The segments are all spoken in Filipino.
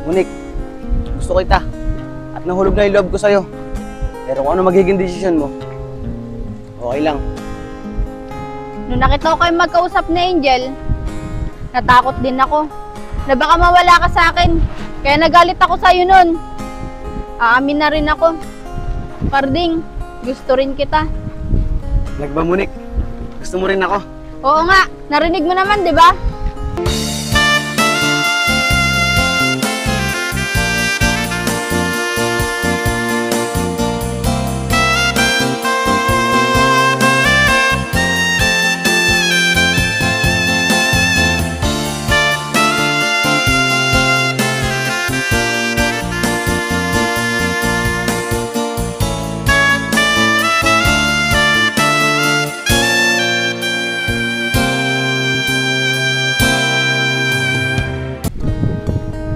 Monique, gusto kita. At nahulog na yung loob ko sa'yo. Pero kung ano magiging desisyon mo, okay lang. Nung nakita ko kayo magkausap ni Angel, natakot din ako na baka mawala ka sa akin. Kaya nagalit ako sa'yo nun. Aamin na rin ako. Carding, gusto rin kita. Nagba, Monique? Gusto mo rin ako? Oo nga, narinig mo naman, di ba?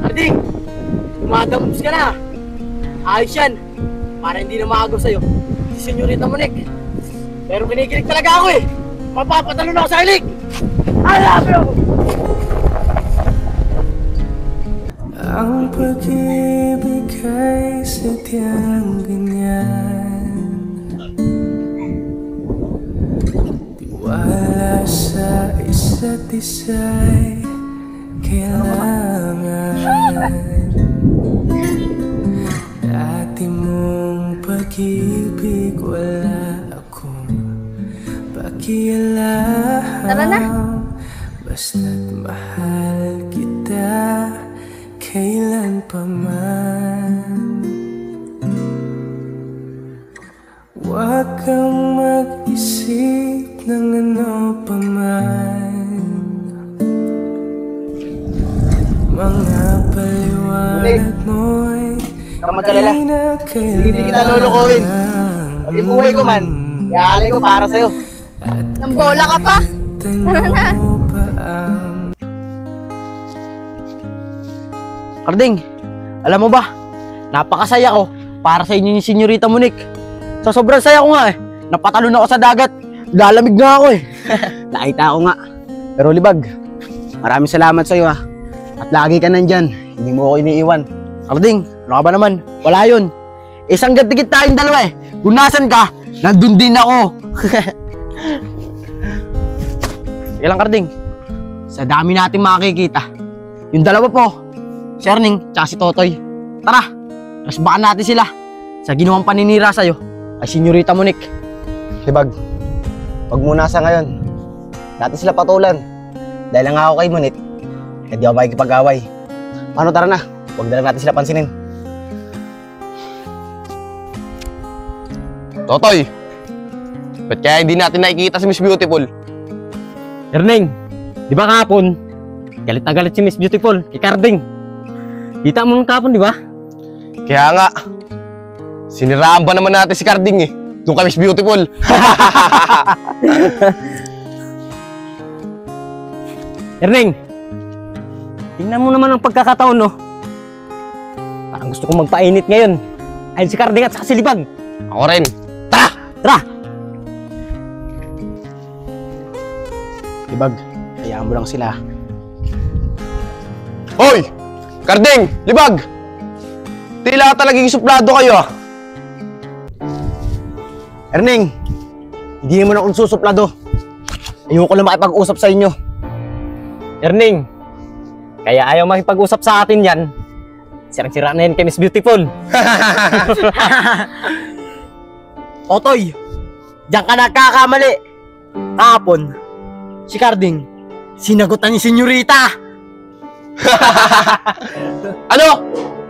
Carding, tumatapos ka na. Ayos yan. Para hindi na maagaw sa'yo si Senyorita Monique. Pero kinikilig talaga ako eh. Mapapatalo na ako sa hilig. I love you! Ang pag-ibig ay sadyang ganyan. Tiwala sa isa't isa'y kailangan. Dati mong pag-ibig wala akong pakialam. Tara na. Basta't mahal kita kailan pa man. Huwag kang mag-isip ng ano pa man. Mga paliwanag mo'y Kamadalala. di na Hindi kita lulukuhin. Pag ibuhay ko man, iaalay ko para sa'yo. Nang bola ka pa. Tara na. Carding, alam mo ba? Napakasaya ko para sa inyo ni Senyorita Monique. Sa sobrang saya ko nga eh. Napatalon ako sa dagat. Lalamig nga ako eh. Nakita ako nga. Pero Libag, maraming salamat sa'yo ha. At lagi ka nandyan. Hindi mo ako iniiwan. Carding, ano ka ba naman? Wala yun. Isang gantigit tayong dalawa eh. Kung nasan ka, nandun din ako. Sige lang Carding. Sa dami natin makikita. Yung dalawa po, si Erning, tsaka si Totoy. Tara, rasbakan natin sila sa ginawang paninira sa'yo ay Senyorita Monique. Libag, wag muna sa ngayon. Dati sila patulan. Dahil lang ako kay Monique, eh di ako makikipag-away. Paano, tara na. Huwag na lang natin sila pansinin. Totoy, ba't kaya hindi natin nakikita si Miss Beautiful? Erning, di ba kahapon? Galit na galit si Miss Beautiful kay Carding. Kita mo nung kahapon, di ba? Kaya nga, siniraan ba naman natin si Carding eh. Doon kay Miss Beautiful. Erning, tingnan mo naman ang pagkakataon, no? Parang gusto kong magpainit ngayon. Ayun si Carding at saka si Libag. Ako rin. Tara! Tara! Libag, hayaan mo lang sila. Hoy! Carding! Libag! Tila talagang suplado kayo ah. Erning, hindi mo na akong susuplado. Ayoko lang makipag-usap sa inyo. Erning, kaya ayaw makipag-usap sa atin yan. Sirang-sira na yan kay Miss Beautiful. Totoy, diyan ka nagkakamali. Kahapon, si Carding, sinagutan ni Senyorita. Ano?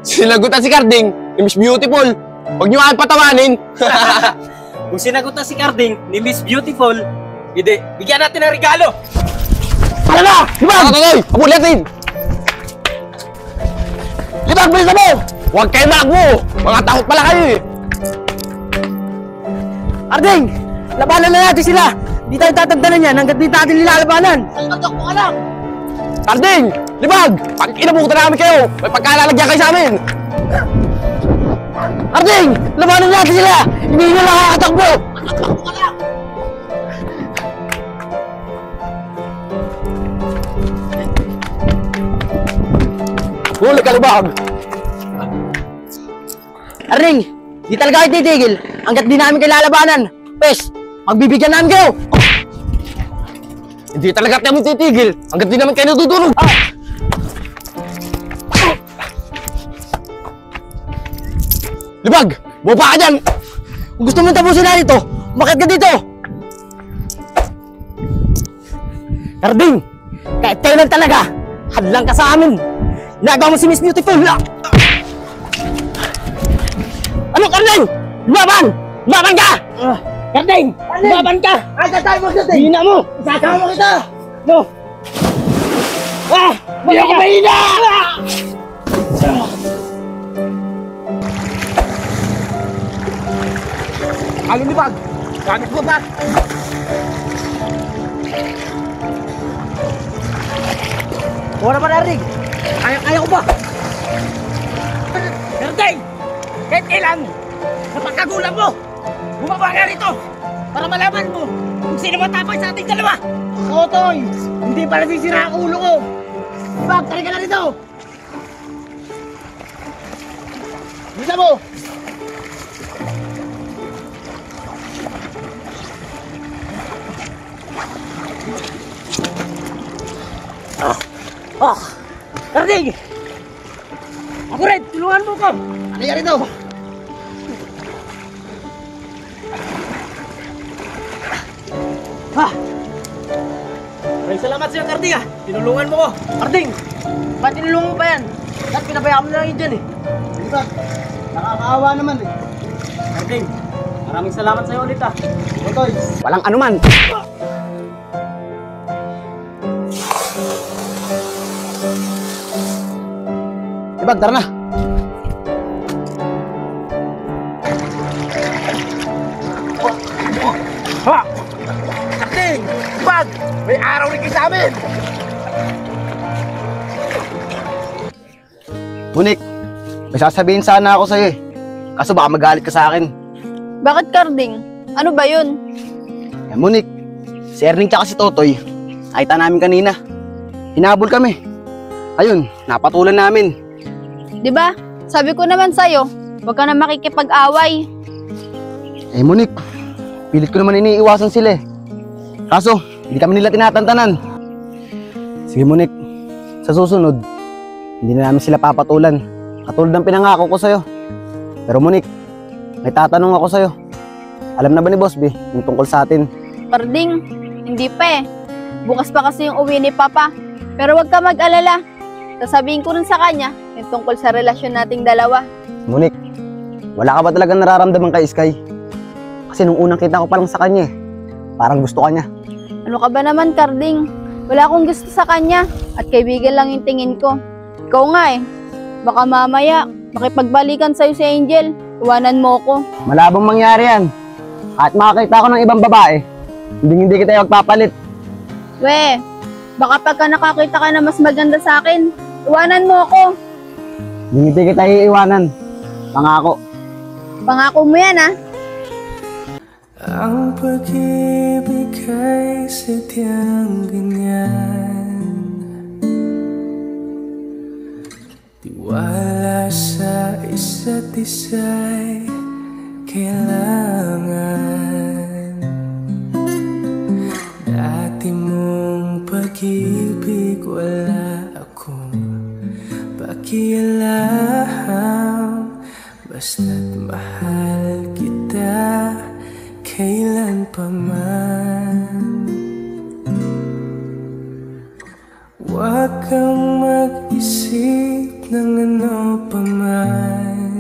Sinagutan si Carding ni Miss Beautiful. Huwag niyo kayo patawanin. Kung sinagot na si Carding ni Miss Beautiful, hindi, bigyan natin ng regalo. Tara na! Libag! Totoy! Abuli natin! Libag, bilis na mo! Huwag kayo makbo! Mga takot pala kayo eh! Carding, labanan na natin sila. Di tayo tatagdanan yan hanggat di natin nilalabanan. Salbatok mo ka lang. Carding! Libag! Pag inabukutan namin kayo, may pagkalalagyan kayo sa amin! Carding, labanan natin sila. Hindi na nakakatakbo. Salbatok mo ka lang. Huli ka, Libag! Arning, di talaga kayo titigil hanggat di namin kayo lalabanan. Pes, magbibigyan namin kayo. Hindi talaga kami titigil hanggat di naman kayo natutulog. Libag! Bumaba ka dyan! Kung gusto mong tapusin na dito, umakyat ka dito. Karding, kahit kailan talaga, hadlang ka sa amin. Nagawa mo si Miss Beautiful. Ano, Karding? Lumaban! Lumaban ka! Karding! Lumaban ka! Ay, tayo mo dito. Hina mo! Isasama mo kita. No! Hindi ako mahina! Alin Libag! Gamit mo ba? Wala pa narinig. Kaya ko ba? Karding! Kahit kailan, napagkagulang mo! Bumaba ka rito! Para malaman mo kung sino matapang sa ating dalawa! Totoy, hindi pa nasisira ang ulo ko. Bag, tari ka na rito. Bisa mo. Karding! Ako rin! Tulungan mo ko! Ano yan rito? Maraming salamat sa'yo, Karding, tinulungan mo ko! Karding! Ba't tinulungan mo pa yan? Ba't pinabayaan mo na lang yun dyan eh? Bag, nakakaawa naman eh. Karding, maraming salamat sa'yo ulit Totoy. Walang anuman! Bag, tara na. Ha! Karding! Libag! May araw rin kayo sa amin! Bunik, may sasabihin sana ako sa'yo eh. Kaso baka magalit ka sa akin. Bakit, Karding? Ano ba yun? Eh, Munik, si Erning tsaka si Totoy, nakita namin kanina. Hinabol kami. Ayun, napatulan namin. Di ba? Sabi ko naman sa'yo, huwag ka na makikipag-away. Eh, Munik, pilit ko naman iniiwasan sila eh. Kaso, hindi kami nila tinatantanan. Sige, Munik, sa susunod, hindi na namin sila papatulan. Katulad ng pinangako ko sa'yo. Pero Munik, may tatanong ako sa'yo. Alam na ba ni Boss B yung tungkol sa atin? Karding, hindi pa eh. Bukas pa kasi yung uwi ni Papa. Pero huwag ka mag-alala. Sasabihin ko rin sa kanya yung tungkol sa relasyon nating dalawa. Munik, wala ka ba talagang nararamdaman kay Sky? Kasi nung unang kita ko pa lang sa kanya eh, parang gusto ka niya. Ano ka ba naman, Karding? Wala akong gusto sa kanya at kaibigan lang yung tingin ko. Ikaw nga eh. Baka mamaya, makipagbalikan sa'yo si Angel. Iwanan mo ko. Malabong mangyari yan. At makakita ko ng ibang babae, hindi kita magpapalit. We, baka pagka nakakita ka na mas maganda sa akin, iwanan mo ako. Hindi kita iiwanan. Pangako. Pangako mo yan, ha? Ang pag-ibig ay sadyang ganyan. Tiwala sa isa't isa'y kailangan. Dati mong pag-ibig wala akong pakialam. Basta't mahal kita kailan pa man. Huwag kang mag-isip ng ano pa man.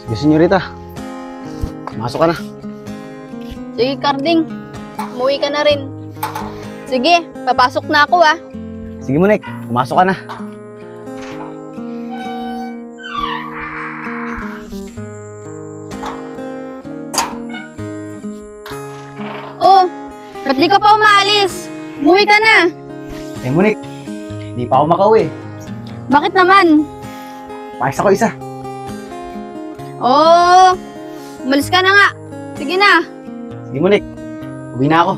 Sige, senyorita. Masok ka na. Sige, Karding. Umuwi ka na rin. Sige, papasok na ako, ha? Sige, Munik. Pumasok ka na. Oh, ba't di ka pa umaalis? Umuwi ka na. Eh, Munik. Hindi pa ako makauwi. Bakit naman? Pakis ako isa. Oh, umalis ka na nga. Sige na. Sige, Munik. Uwi na ako.